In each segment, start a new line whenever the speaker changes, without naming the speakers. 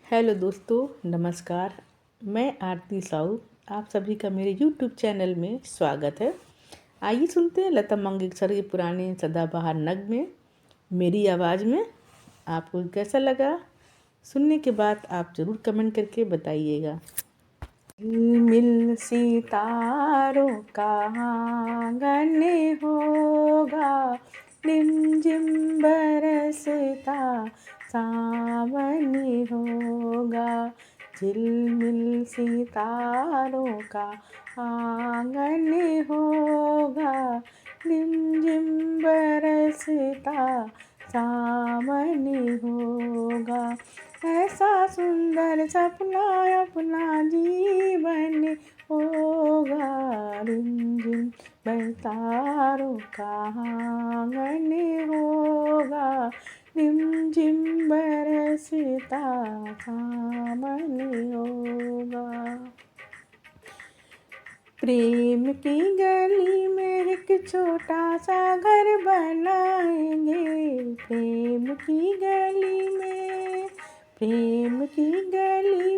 Hello दोस्तों, नमस्कार। मैं आरती साहू, आप सभी का मेरे यूट्यूब चैनल में स्वागत है। आइए सुनते हैं लता मंगेशकर के पुराने सदाबहार नगमे मेरी आवाज़ में। आपको कैसा लगा? सुनने के बाद आप ज़रूर कमेंट करके बताइएगा। मिल सितारों का आंगन होगा, रिमझिम बरसता सावन होगा। झिलमिल सितारों का आंगन होगा, रिमझिम बरसता सावन होगा। ऐसा सुंदर सपना अपना जीवन होगा, रिमझिम बरसातों का आंगन होगा, रिमझिम बरसता सावन होगा। प्रेम की गली में एक छोटा सा घर बनाएंगे, प्रेम की गली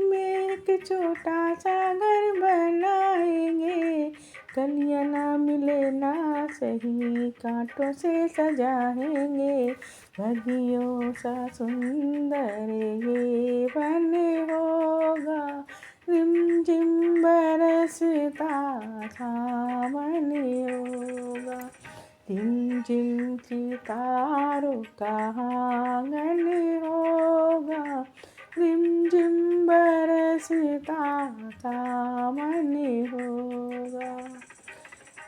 में एक छोटा सा घर बनाएंगे। कलियां ना मिले ना सही, कांटों से सजाएंगे। बगियों सा सुंदर ये वन होगा, रिमझिम बरसता सावन होगा। रिमझिम सितारों का आंगन होगा, रिमझिम बरसता सावन होगा।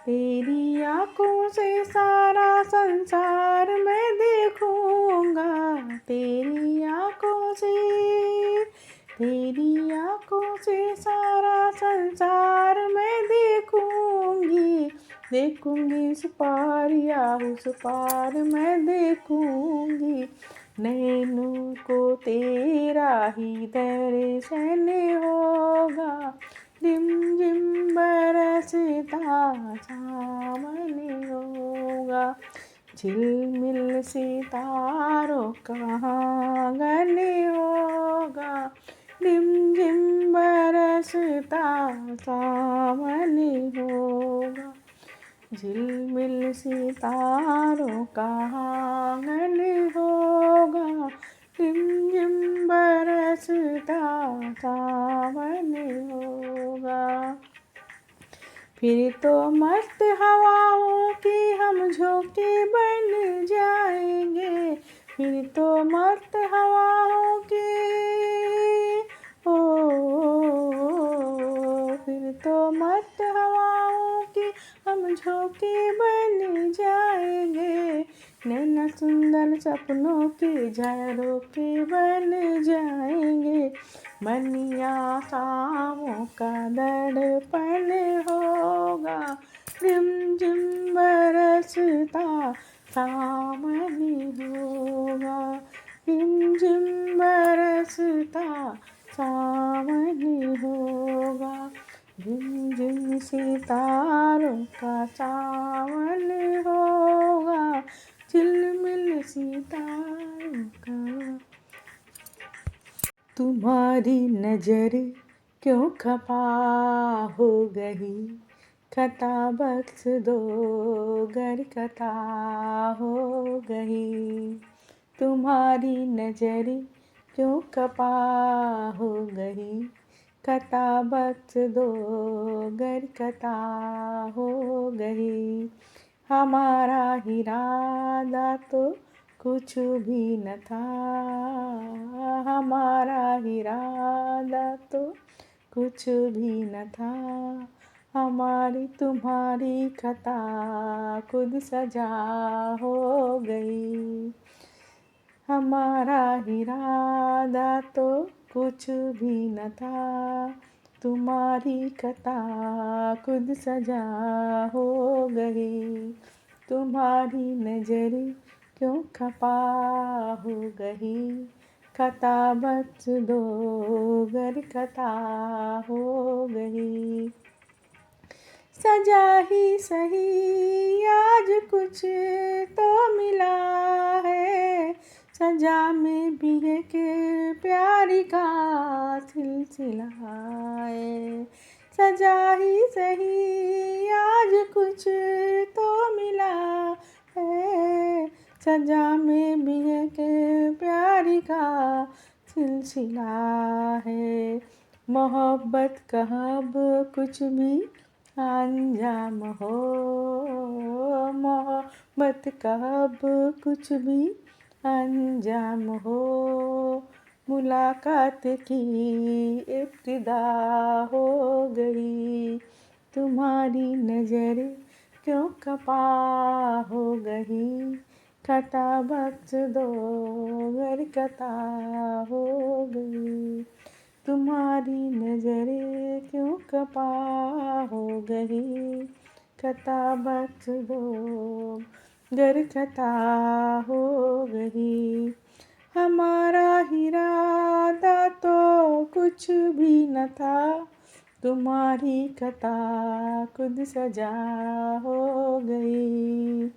तेरी आँखों से सारा संसार मैं देखूंगा, तेरी आँखों से सारा संसार मैं देखूंगी उस पार या उस पार मैं देखूंगी। नैनों को तेरा ही दर्शन होगा, रिमझिम बरसता सावन होगा। झिलमिल सितारों का आंगन होगा, रिमझिम बरसता सावन होगा। झिलमिल सितारों का आंगन होगा, रिमझिम बरसता सावन होगा। फिर तो मस्त हवाओं की हम झोंके बन जाएंगे, फिर तो मस्त हवाओं के फिर तो मस्त हवाओं की हम झोंके बन जाएंगे। नैना सुंदर सपनों के झरोखे बन जाएंगे। मनिया आशाओं का दर्पण होगा, रिमझिम बरसता सावन होगा, रिमझिम बरसता सावन होगा। झिलमिल सितारों का सावन होगा, झिलमिल सितारों का। तुम्हारी नजर क्यों खफा हो गई, खता बख्श दो गर खता हो गई। तुम्हारी नजर क्यों खफा हो गई, खता बख्श दो गर खता हो गई। हमारा इरादा तो कुछ भी न था, हमारा इरादा तो कुछ भी न था। हमारी तुम्हारी खता खुद सजा हो गई। हमारा इरादा तो कुछ भी न था, तुम्हारी खता खुद सजा हो गई। तुम्हारी नजर क्यों खफा हो गई, खता बख्श दो गर खता हो गई। सजा ही सही आज कुछ तो मिला है, सजा में भी एक प्यार का सिलसिलाए। सजा ही सही आज कुछ तो मिला है, सजा में भी है के प्यार का सिलसिला है। मोहब्बत का अब कुछ भी अंजाम हो, मोहब्बत का अब कुछ भी अंजाम हो। मुलाकात की इब्तिदा हो गई, तुम्हारी नजर क्यों खपा हो गई। खता बख्श दो गर खता हो गई, तुम्हारी नजरें क्यों खपा हो गई। खता बख्श दो गर खता हो गई। हमारा इरादा तो कुछ भी न था, तुम्हारी खता खुद सजा हो गई।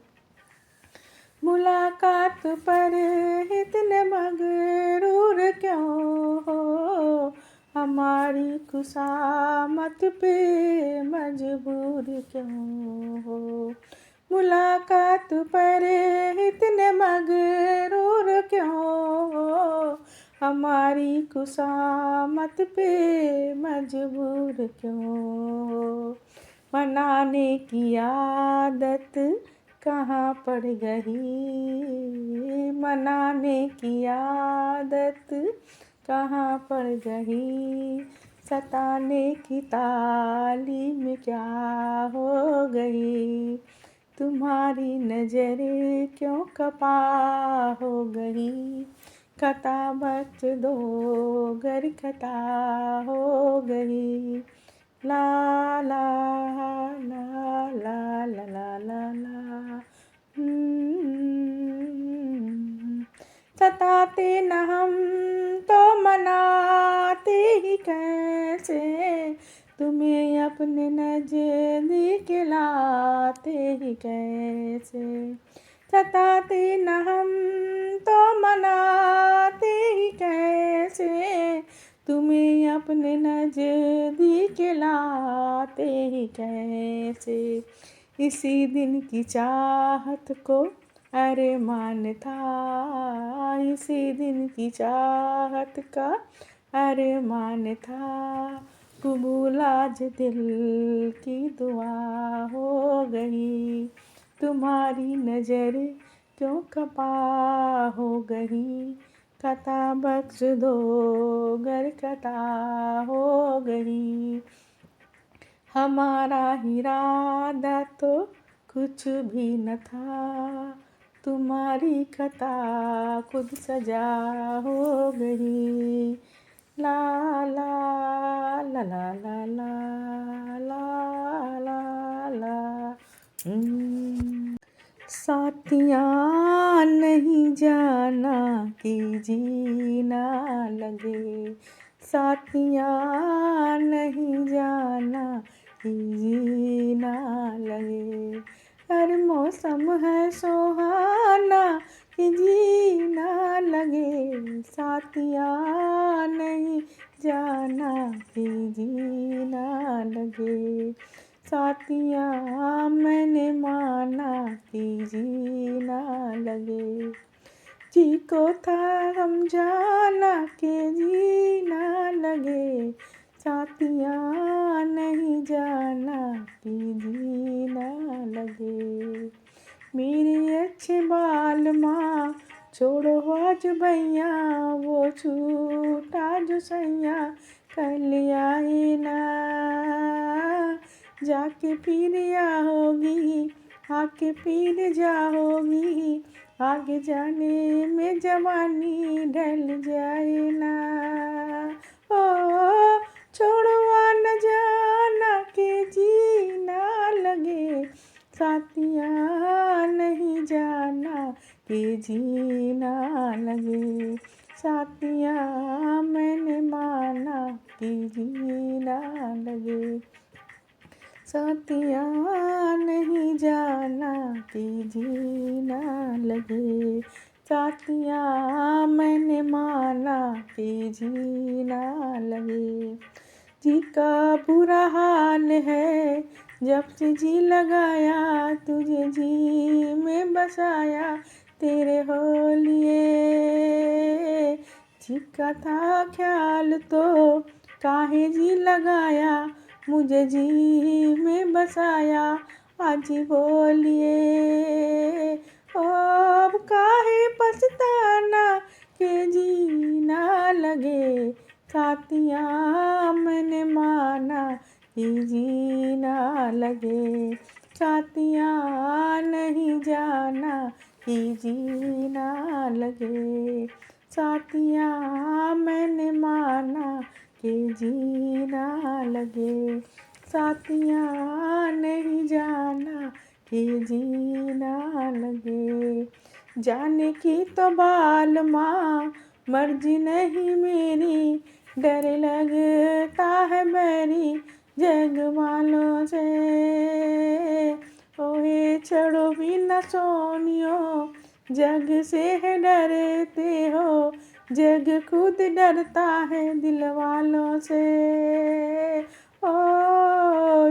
मुलाकात पर इतने मगरूर क्यों हो, हमारी खुशामत पे मजबूर क्यों हो। मुलाकात पर इतने मगरूर क्यों हो, हमारी खुशामत पे मजबूर क्यों हो। मनाने की आदत कहाँ पड़ गई, मनाने की आदत कहाँ पड़ गई। सताने की तालीम क्या हो गई, तुम्हारी नजरें क्यों खपा हो गई। खता बख्श दो गर खता हो गई। ला ला ला ला ला ला ला ला। सताते न हम तो मनाते ही कैसे, तुम्हें अपने नजदीक लाते ही कैसे। सताते न हम तो मनाते ही कैसे, तुम्हें अपने नजदीक लाते ही कैसे। इसी दिन की चाहत को अरमान था, इसी दिन की चाहत का अरमान था। कबूल आज दिल की दुआ हो गई, तुम्हारी नजर क्यों खपा हो गई। खता बख्श दो गर खता हो गई। हमारा इरादा तो कुछ भी न था, तुम्हारी खता खुद सजा हो गई। ला ला ला ला ला ला ला ला ला। साथियाँ नहीं जाना कि जीना लगे, साथियाँ नहीं जाना कि जीना लगे। हर मौसम है सुहाना कि जीना लगे, साथियाँ नहीं जाना कि जीना लगे। साथियाँ मैंने माना कि जीना लगे, जी को था समझाना कि जीना लगे। साथियाँ नहीं जाना कि जीना लगे। मेरे अच्छे बाल माँ छोड़ो आज भैया, वो छूटा जो सैया कल आए ना। जाके फिर आओगी, आके फिर जाओगी, आगे जाने में जवानी ढल जाए ना। ओ छोड़ो न जाना के जीना लगे, साथियाँ नहीं जाना के जीना लगे। साथियाँ मैंने माना कि जीना लगे, साथियाँ नहीं जाना कि जीना लगे। साथिया मैंने माना कि जी ना लगे। जी का बुरा हाल है जब से जी लगाया, तुझे जी में बसाया तेरे हो लिए। जी का था ख्याल तो काहे जी लगाया, मुझे जी में बसाया आज बोलिए। ओ अब काहे पछताना के जी ना लगे। साथिया मैंने माना कि जी ना लगे। साथिया नहीं जाना कि जी ना लगे। साथिया मैंने माना कि जी ना लगे। साथिया नहीं जाना कि जी ना लगे। जाने की तो बाल माँ मर्जी नहीं मेरी, डर लगता है मेरी जग वालों से। ओए छोड़ो भी न सोनियो, जग से है डरते हो, जग खुद डरता है दिल वालों से। ओ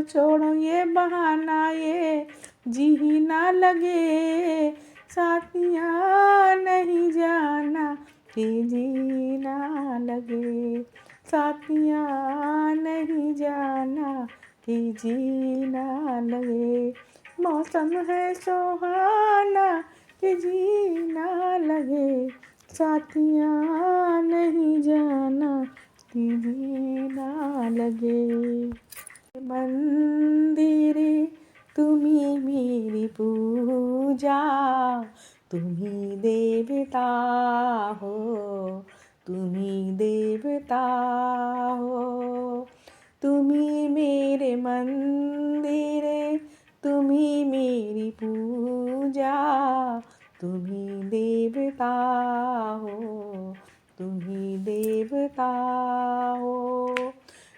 छोड़ो ये बहाना, ये जी ही ना लगे। साथिया नहीं जाना कि जी ना लगे। साथिया नहीं जाना कि जी ना लगे। मौसम है सुहाना कि जी ना लगे। साथिया नहीं जाना कि जी ना लगे। मंदिरे तुम्ही मेरी पूजा, तुम्ही देवता हो, तुम्ही देवता हो। तुम्ही मेरे मंदिरे, तुम्ही मेरी पूजा, तुम्ही देवता हो, तुम्ही देवता हो।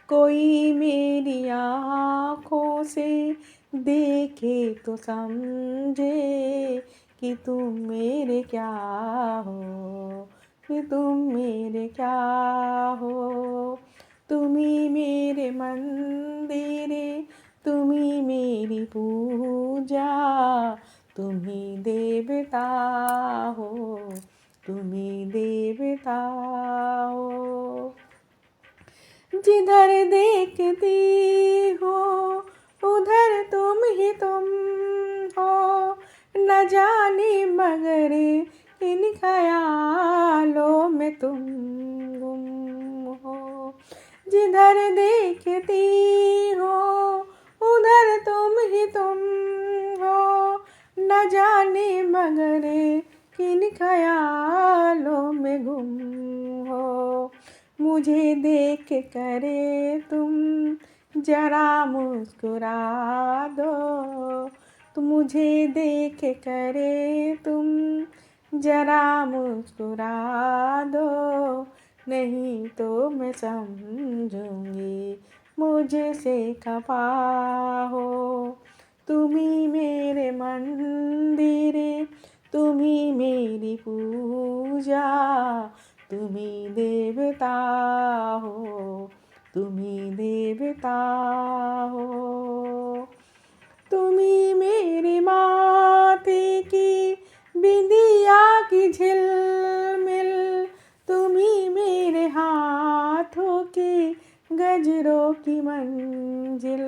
कोई मेरी आँखों से देखे तो समझे कि तुम मेरे क्या हो, कि तुम मेरे क्या हो। तुम्ही मेरे मंदिरे, तुम्ही मेरी पूजा, तुम्ही देवता हो, तुम्ही देवता हो। जिधर देखती हो उधर तुम ही तुम हो, न जाने मगर इन ख्यालों में तुम गुम हो। जिधर देखती हो उधर तुम ही तुम हो, न जाने मगर किन ख्यालों में गुम हो। मुझे देख करे तुम जरा मुस्कुरा दो, तो मुझे देख करे तुम जरा मुस्कुरा दो, नहीं तो मैं समझूंगी मुझसे खफा हो। तुम्ही मेरे मंदिरे, तुम्ही मेरी पूजा, तुम्ही देवता हो, तुम्ही देवता हो। तुम्ही मेरे माथे की बिंदिया की झिलमिल, तुम्ही मेरे हाथों की गजरों की मंजिल।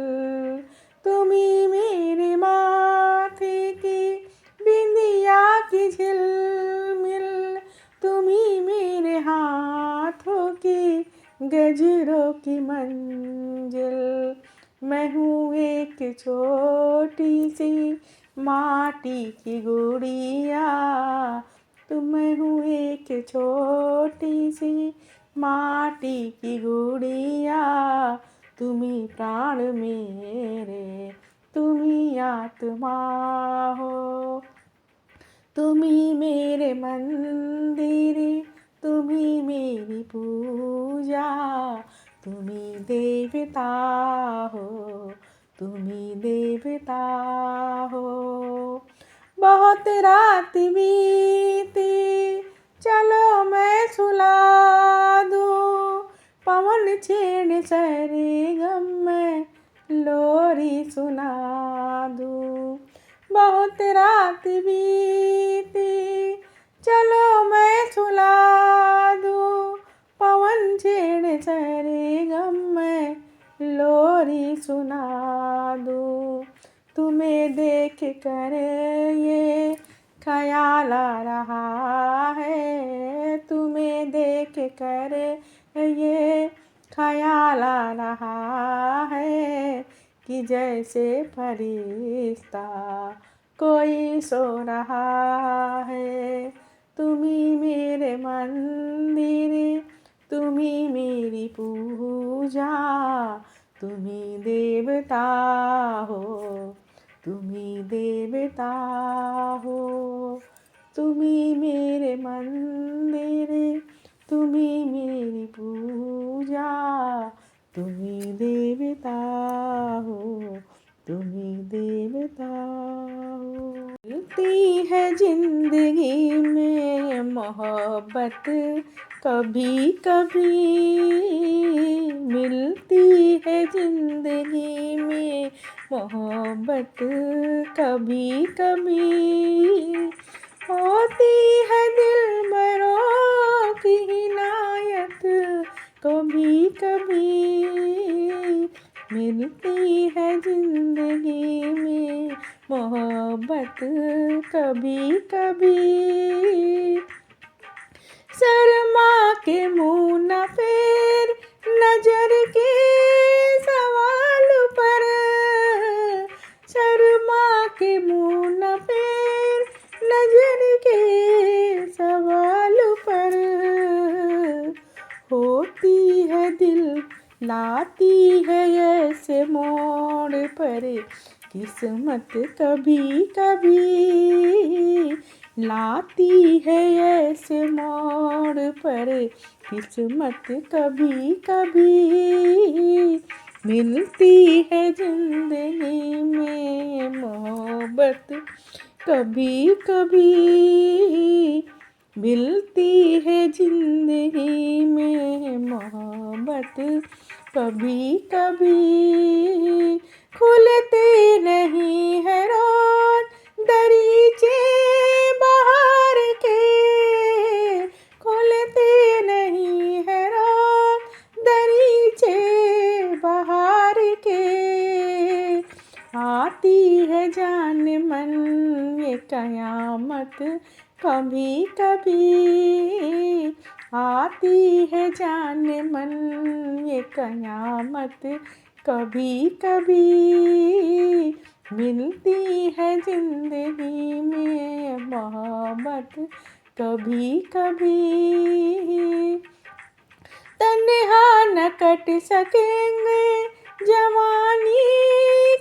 तुम्ही मेरे माथे की बिंदिया की झिलमिल, तुम्ही मेरे हाथों की गजरों की मंजिल। मैं हूँ एक छोटी सी माटी की गुड़िया, तो मैं हूँ एक छोटी सी माटी की गुड़िया। तुम्ही प्राण मेरे, तुम्ही आत्मा हो। तुम्ही मेरे मंदिरे, तुम्ही मेरी पूजा, तुम्ही देवता हो, तुम्ही देवता हो। बहुत रात बीती, चलो मैं सुला दूँ। पवन छेड़ सरगम में लोरी सुना दूँ। बहुत रात बीती, चलो मैं सुला दूँ। पवन छेड़ सरगम में लोरी सुना दूँ। तुम्हें देख कर ये ख्याल आ रहा है, तुम्हें देख कर ये ख्याल आ रहा है कि जैसे फरिश्ता कोई सो रहा है। तुम ही मेरे मंदिर, तुम ही मेरी पूजा, तुम ही देवता हो, तुम ही देवता हो। तुम ही मेरे मंदिर, तुम ही मेरी पूजा, तुम ही देवता हो, तुम ही देवता हो। मिलती है जिंदगी में मोहब्बत कभी कभी, मिलती है जिंदगी में मोहब्बत कभी कभी। होती है दिलबरों की इनायत कभी कभी, मिलती है जिंदगी में मोहब्बत कभी कभी। शर्मा के मुँह न फेर नजर के सवाल पर, शर्मा के मुँह न फेर नजर के सवाल पर। होती है दिल लाती है ऐसे मोड़ पर किस्मत कभी कभी, लाती है ऐसे मोड़ पर किस्मत कभी कभी। मिलती है जिंदगी में मोहब्बत कभी कभी, मिलती है जिंदगी में मोहब्बत कभी कभी। खुलते नहीं है रोज दरीचे बाहर के, खुलते नहीं है रोज दरीचे बाहर के। आती है जान मन ये कयामत कभी कभी, आती है जान मन ये कयामत कभी कभी। मिलती है जिंदगी में मोहब्बत कभी कभी। तन्हा न कट सकेंगे जवानी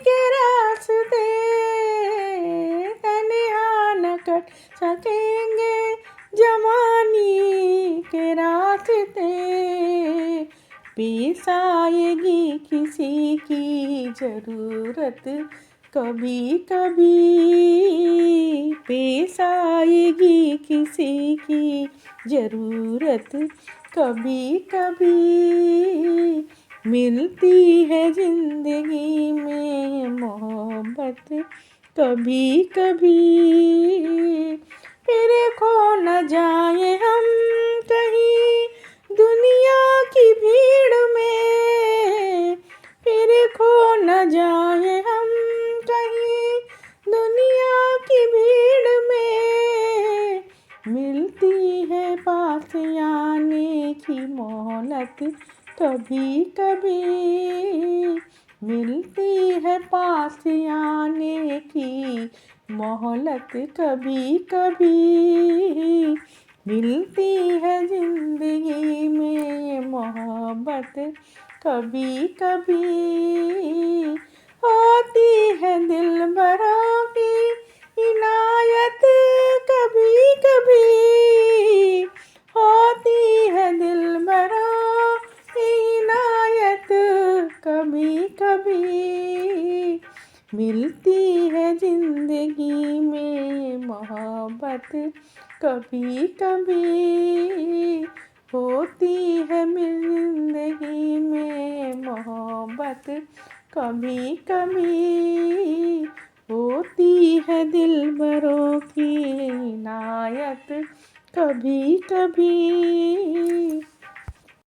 के रास्ते, तन्हा न कट सकेंगे जवानी के रास्ते। पेश आएगी किसी की ज़रूरत कभी कभी, पेश आएगी किसी की ज़रूरत कभी कभी। मिलती है जिंदगी में मोहब्बत कभी कभी। फिर खो न जाए हम कहीं दुनिया की भीड़ में, फिर खो न जाए हम कहीं दुनिया की भीड़ में। मिलती है पास आने की मोहलत कभी कभी, मिलती है पास आने की मोहलत कभी कभी। मिलती है जिंदगी में मोहब्बत कभी कभी। होती है दिलबरों की इनायत कभी कभी, होती है दिलबरों की इनायत कभी कभी। मिलती है जिंदगी में मोहब्बत कभी कभी होती है जिंदगी में, मोहब्बत कभी कभी होती है दिलबरों की इनायत कभी कभी।